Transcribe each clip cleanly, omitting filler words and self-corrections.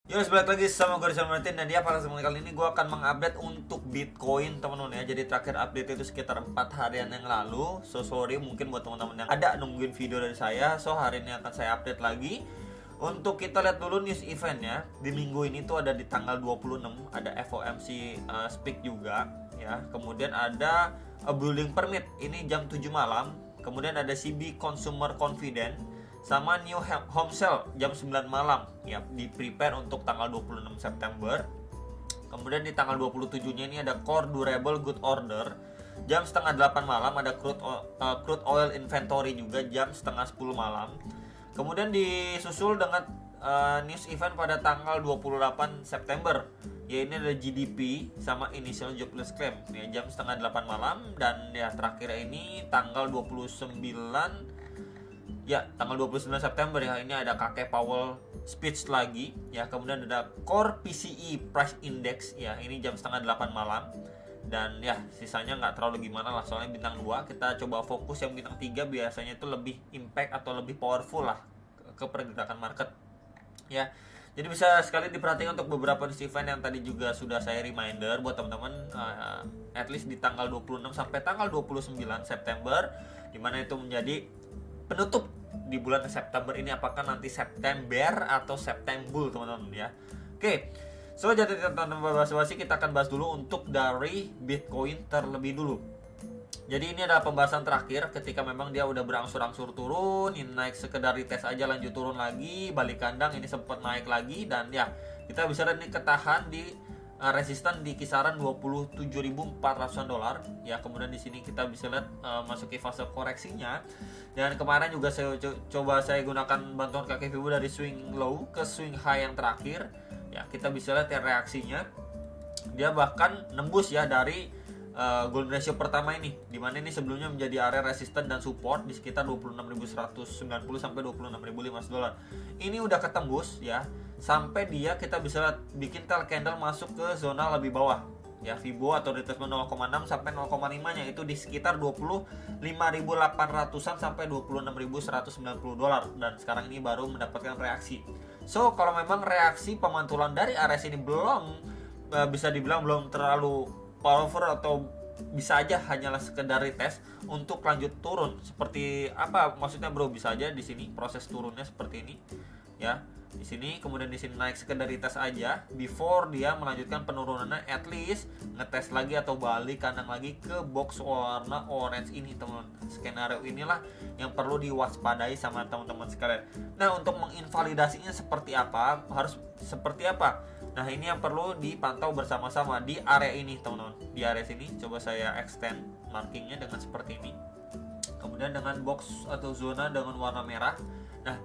Yo, balik lagi sama gue Rizal Martin. Dan dia pada kesempatan kali ini gue akan mengupdate untuk Bitcoin teman-teman ya. Jadi terakhir update itu sekitar 4 harian yang lalu. So sorry mungkin buat teman-teman yang ada nungguin video dari saya. So hari ini akan saya update lagi. Untuk kita lihat dulu news eventnya. Di minggu ini tuh ada di tanggal 26 ada FOMC speak juga ya. Kemudian ada building permit ini jam 7 malam. Kemudian ada CB Consumer Confidence sama new home sale jam 9 malam ya, di prepare untuk tanggal 26 September. Kemudian di tanggal 27-nya ini ada core durable good order jam setengah 8 malam. Ada crude oil inventory juga jam setengah 10 malam. Kemudian disusul dengan news event pada tanggal 28 September ya, ini ada GDP sama initial jobless claim ya, jam setengah 8 malam. Dan ya terakhir ini tanggal 29 ya, tanggal 29 September ya, ini ada kakek Powell speech lagi ya. Kemudian ada core PCE price index ya, ini jam setengah 8 malam. Dan ya sisanya nggak terlalu gimana lah, soalnya bintang 2. Kita coba fokus yang bintang 3, biasanya itu lebih impact atau lebih powerful lah ke pergerakan market ya. Jadi bisa sekali diperhatikan untuk beberapa news event yang tadi juga sudah saya reminder buat teman-teman, at least di tanggal 26 sampai tanggal 29 September, dimana itu menjadi penutup di bulan September ini. Apakah nanti September atau September teman-teman ya. Oke, so jadi teman-teman basa-basi, kita akan bahas dulu untuk dari Bitcoin terlebih dulu. Jadi ini adalah pembahasan terakhir ketika memang dia udah berangsur-angsur turun. Ini naik sekedar di tes aja, lanjut turun lagi, balik kandang, ini sempat naik lagi. Dan ya kita bisa lihat ini ketahan di resisten di kisaran 27.400 dolar ya. Kemudian di sini kita bisa lihat masuki fase koreksinya. Dan kemarin juga saya coba saya gunakan bantuan kaki Fibo dari swing low ke swing high yang terakhir ya. Kita bisa lihat ya reaksinya, dia bahkan nembus ya dari golden ratio pertama ini, dimana ini sebelumnya menjadi area resisten dan support di sekitar 26.190 sampai 26.500 dolar. Ini udah ketembus ya, sampai dia kita bisa lihat bikin tail candle masuk ke zona lebih bawah ya, Fibo atau retracement 0,6 sampai 0,5 nya itu di sekitar 25.800-an sampai 26.190 dolar. Dan sekarang ini baru mendapatkan reaksi. So kalau memang reaksi pemantulan dari area ini belum bisa dibilang belum terlalu powerful, atau bisa aja hanyalah sekedar retest untuk lanjut turun. Seperti apa maksudnya bro? Bisa aja di sini proses turunnya seperti ini ya, di sini. Kemudian di sini naik sekedar retest aja before dia melanjutkan penurunannya, at least ngetes lagi atau balik kandang lagi ke box warna orange ini teman. Skenario inilah yang perlu diwaspadai sama teman-teman sekalian. Nah, untuk menginvalidasinya seperti apa, harus seperti apa? Nah, ini yang perlu dipantau bersama-sama di area ini teman-teman. Di area sini coba saya extend markingnya dengan seperti ini. Kemudian dengan box atau zona dengan warna merah. Nah,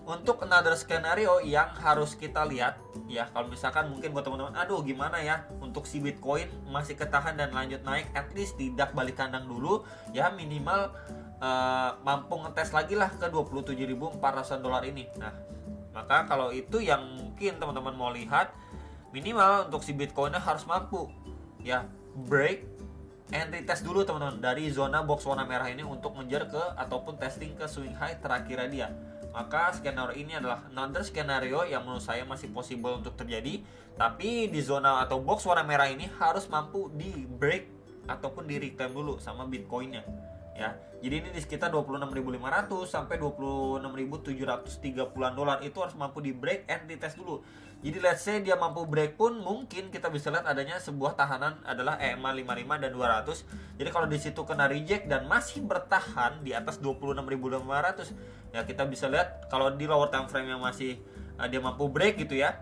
untuk another skenario yang harus kita lihat ya, kalau misalkan mungkin buat teman-teman, aduh gimana ya untuk si Bitcoin masih ketahan dan lanjut naik, at least tidak balik kandang dulu ya, minimal mampu ngetes lagi lah ke 27.400 dolar ini. Nah, maka kalau itu yang mungkin teman-teman mau lihat, minimal untuk si Bitcoinnya harus mampu ya break and retest dulu teman-teman dari zona box warna merah ini untuk ngejar ke ataupun testing ke swing high terakhir dia. Maka skenario ini adalah another skenario yang menurut saya masih possible untuk terjadi. Tapi di zona atau box warna merah ini harus mampu di break ataupun di reclaim dulu sama Bitcoinnya ya. Jadi ini di sekitar 26.500 sampai 26.730 dolar itu harus mampu di break and retest dulu. Jadi let's say dia mampu break pun mungkin kita bisa lihat adanya sebuah tahanan adalah EMA 55 dan 200. Jadi kalau di situ kena reject dan masih bertahan di atas 26.500 ya, kita bisa lihat kalau di lower time frame yang masih dia mampu break gitu ya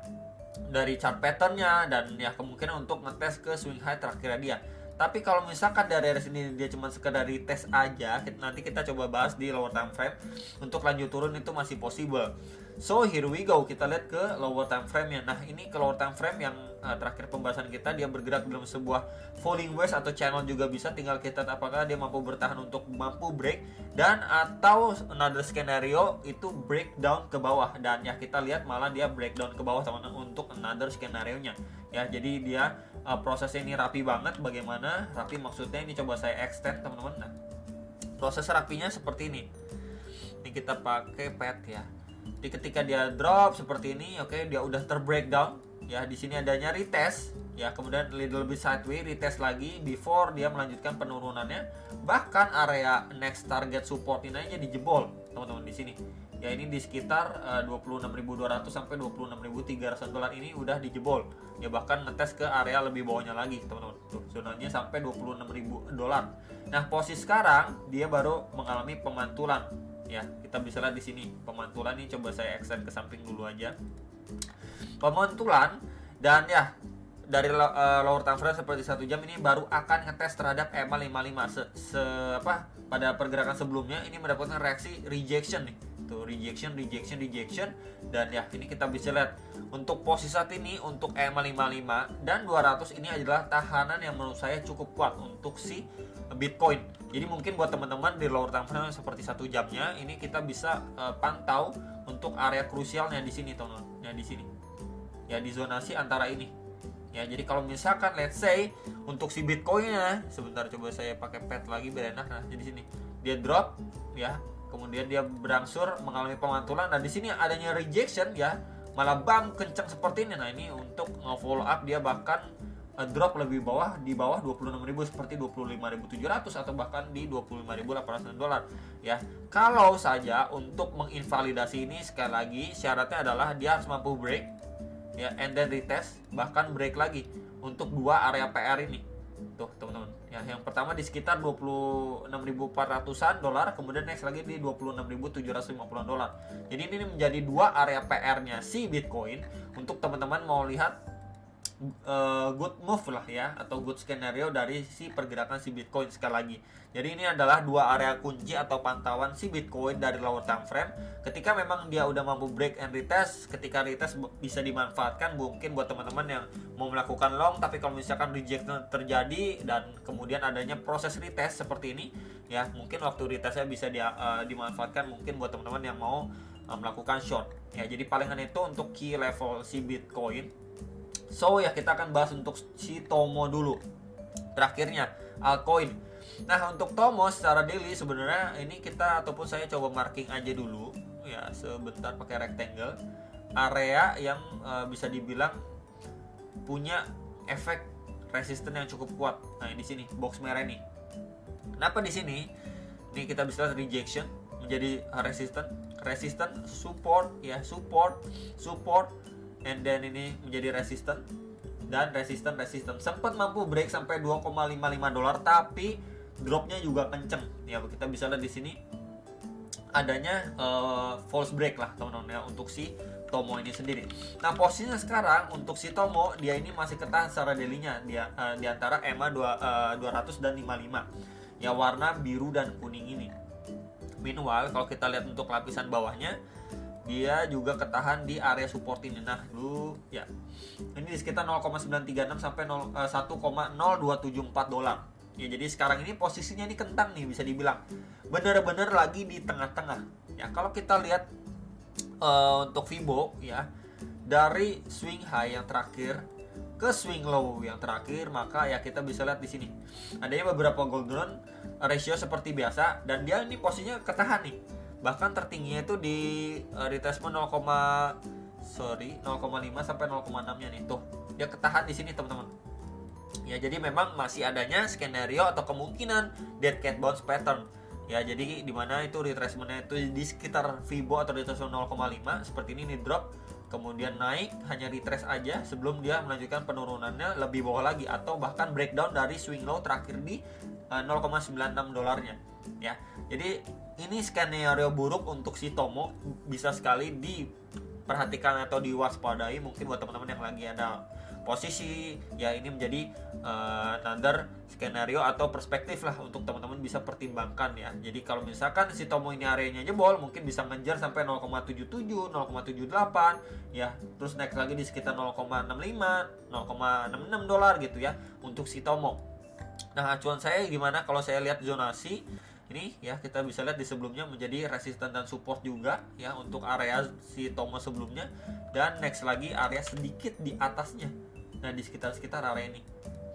dari chart patternnya, dan ya kemungkinan untuk ngetes ke swing high terakhir dia. Tapi kalau misalkan dari area sini dia cuma sekedar retest aja, nanti kita coba bahas di lower time frame. Untuk lanjut turun itu masih possible. So here we go, kita lihat ke lower time frame nya. Nah, ini ke lower time frame yang terakhir pembahasan kita, dia bergerak dalam sebuah falling wedge atau channel juga bisa. Tinggal kita apakah dia mampu bertahan untuk mampu break, dan atau another skenario itu breakdown ke bawah. Dan ya kita lihat malah dia breakdown ke bawah teman-teman untuk another skenario nya ya. Jadi dia prosesnya ini rapi banget. Bagaimana rapi maksudnya? Ini coba saya extend teman-teman. Nah, proses rapinya seperti ini. Ini kita pakai pad ya. Jadi ketika dia drop seperti ini, oke, dia udah terbreakdown ya. Di sini adanya retest ya, kemudian little bit sideways, retest lagi before dia melanjutkan penurunannya. Bahkan area next target support ini aja dijebol teman-teman di sini ya. Ini di sekitar 26.200 sampai 26.300 dolar ini udah dijebol ya, bahkan ngetes ke area lebih bawahnya lagi teman-teman. Tuh zonanya sampai 26.000 dolar. Nah posisi sekarang dia baru mengalami pemantulan ya. Kita bisa lihat di sini pemantulan ini, coba saya extend ke samping dulu aja. Pemantulan dan ya dari lower time frame seperti 1 jam ini baru akan ngetes terhadap EMA 55 pada pergerakan sebelumnya ini mendapatkan reaksi rejection nih. Tuh rejection dan ya ini kita bisa lihat untuk posisi saat ini untuk EMA 55 dan 200 ini adalah tahanan yang menurut saya cukup kuat untuk si Bitcoin. Jadi mungkin buat teman-teman di lower time frame seperti 1 jamnya ini kita bisa pantau untuk area krusialnya di sini teman-teman. Ya di sini. Ya di zonasi antara ini. Ya, jadi kalau misalkan let's say untuk si Bitcoinnya, sebentar coba saya pakai pad lagi biar enak. Nah, jadi sini dia drop ya, kemudian dia berangsur mengalami pemantulan. Nah, di sini adanya rejection ya, malah bam kencang seperti ini. Nah, ini untuk follow up dia bahkan drop lebih bawah, di bawah 26.000 seperti 25.700 atau bahkan di 25.800 dolar ya. Kalau saja untuk menginvalidasi ini sekali lagi syaratnya adalah dia harus mampu break ya, and then retest, bahkan break lagi untuk dua area PR ini. Tuh teman-teman ya, yang pertama di sekitar 26.400an dolar, kemudian next lagi di 26.750 dolar. Jadi ini menjadi dua area PR-nya si Bitcoin untuk teman-teman mau lihat good move lah ya, atau good scenario dari si pergerakan si Bitcoin sekali lagi. Jadi ini adalah dua area kunci atau pantauan si Bitcoin dari lower time frame. Ketika memang dia udah mampu break and retest, ketika retest bisa dimanfaatkan mungkin buat teman-teman yang mau melakukan long, tapi kalau misalkan rejection terjadi dan kemudian adanya proses retest seperti ini ya, mungkin waktu retestnya bisa dimanfaatkan mungkin buat teman-teman yang mau melakukan short ya. Jadi palingan itu untuk key level si Bitcoin. So ya kita akan bahas untuk si Tomo dulu. Terakhirnya altcoin. Nah untuk Tomo secara daily sebenarnya ini kita ataupun saya coba marking aja dulu ya, sebentar pakai rectangle. Area yang bisa dibilang punya efek resisten yang cukup kuat. Nah di sini box merah ini. Kenapa di sini? Ini kita bisa lihat rejection menjadi resisten, support ya, support, and then ini menjadi resisten dan resisten. Sempat mampu break sampai 2,55 dolar, tapi dropnya juga kenceng ya. Kita bisa lihat di sini adanya false break lah teman-teman ya untuk si Tomo ini sendiri. Nah posisinya sekarang untuk si Tomo dia ini masih ketahan secara daily-nya dia di antara EMA 200 dan 55 ya, warna biru dan kuning ini. Meanwhile kalau kita lihat untuk lapisan bawahnya dia juga ketahan di area support ini. Nah dulu ya ini di sekitar 0,936 sampai 1,0274 dolar ya. Jadi sekarang ini posisinya ini kentang nih, bisa dibilang bener-bener lagi di tengah-tengah ya. Kalau kita lihat untuk Fibo ya, dari swing high yang terakhir ke swing low yang terakhir, maka ya kita bisa lihat di sini adanya beberapa golden ratio seperti biasa, dan dia ini posisinya ketahan nih. Bahkan tertingginya itu di retracement 0,5 sampai 0,6 nya nih. Tuh, dia ketahan di sini teman-teman. Ya, jadi memang masih adanya skenario atau kemungkinan dead cat bounce pattern. Ya, jadi di mana itu retracement-nya itu di sekitar Fibo atau retracement 0,5 seperti ini nih, drop, kemudian naik hanya retrace aja sebelum dia melanjutkan penurunannya lebih bawah lagi atau bahkan breakdown dari swing low terakhir di 0,96 dolarnya ya. Jadi ini skenario buruk untuk si Tomo bisa sekali diperhatikan atau diwaspadai mungkin buat teman-teman yang lagi ada posisi ya. Ini menjadi another skenario atau perspektif lah untuk teman-teman bisa pertimbangkan ya. Jadi kalau misalkan si Tomo ini areanya jebol mungkin bisa ngejar sampai 0,77, 0,78 ya, terus naik lagi di sekitar 0,65, 0,66 dolar gitu ya untuk si Tomo. Nah acuan saya gimana kalau saya lihat zonasi ini ya, kita bisa lihat di sebelumnya menjadi resisten dan support juga ya untuk area si Tomo sebelumnya, dan next lagi area sedikit di atasnya. Nah di sekitar area ini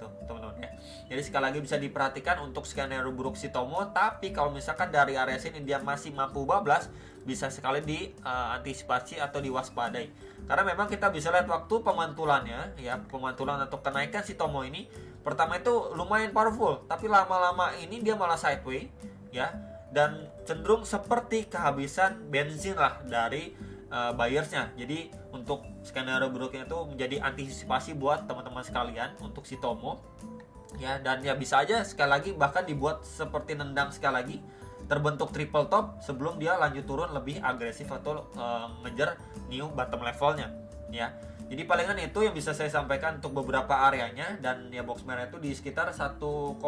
tuh teman-teman ya. Jadi sekali lagi bisa diperhatikan untuk skenario buruk si Tomo, tapi kalau misalkan dari area sini dia masih mampu bablas, bisa sekali diantisipasi atau diwaspadai. Karena memang kita bisa lihat waktu pemantulannya ya, pemantulan atau kenaikan si Tomo ini pertama itu lumayan powerful, tapi lama-lama ini dia malah sideways ya, dan cenderung seperti kehabisan bensin lah dari buyersnya. Jadi untuk skenario buruknya itu menjadi antisipasi buat teman-teman sekalian untuk si Tomo ya, dan ya bisa aja sekali lagi bahkan dibuat seperti nendang sekali lagi, terbentuk triple top sebelum dia lanjut turun lebih agresif atau ngejar new bottom levelnya ya. Jadi palingan itu yang bisa saya sampaikan untuk beberapa areanya, dan ya box merah itu di sekitar 1,465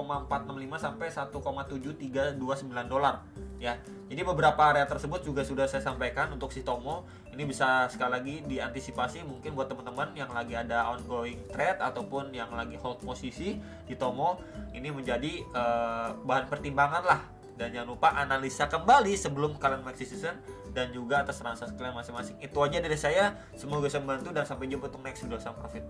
sampai 1,7329 dolar ya. Jadi beberapa area tersebut juga sudah saya sampaikan untuk si Tomo. Ini bisa sekali lagi diantisipasi mungkin buat teman-teman yang lagi ada ongoing trade ataupun yang lagi hold posisi di Tomo. Ini menjadi bahan pertimbangan lah. Dan jangan lupa analisa kembali sebelum kalian maxi season, dan juga atas transaksi kalian masing-masing. Itu aja dari saya, semoga bisa membantu dan sampai jumpa untuk next video. Salam profit.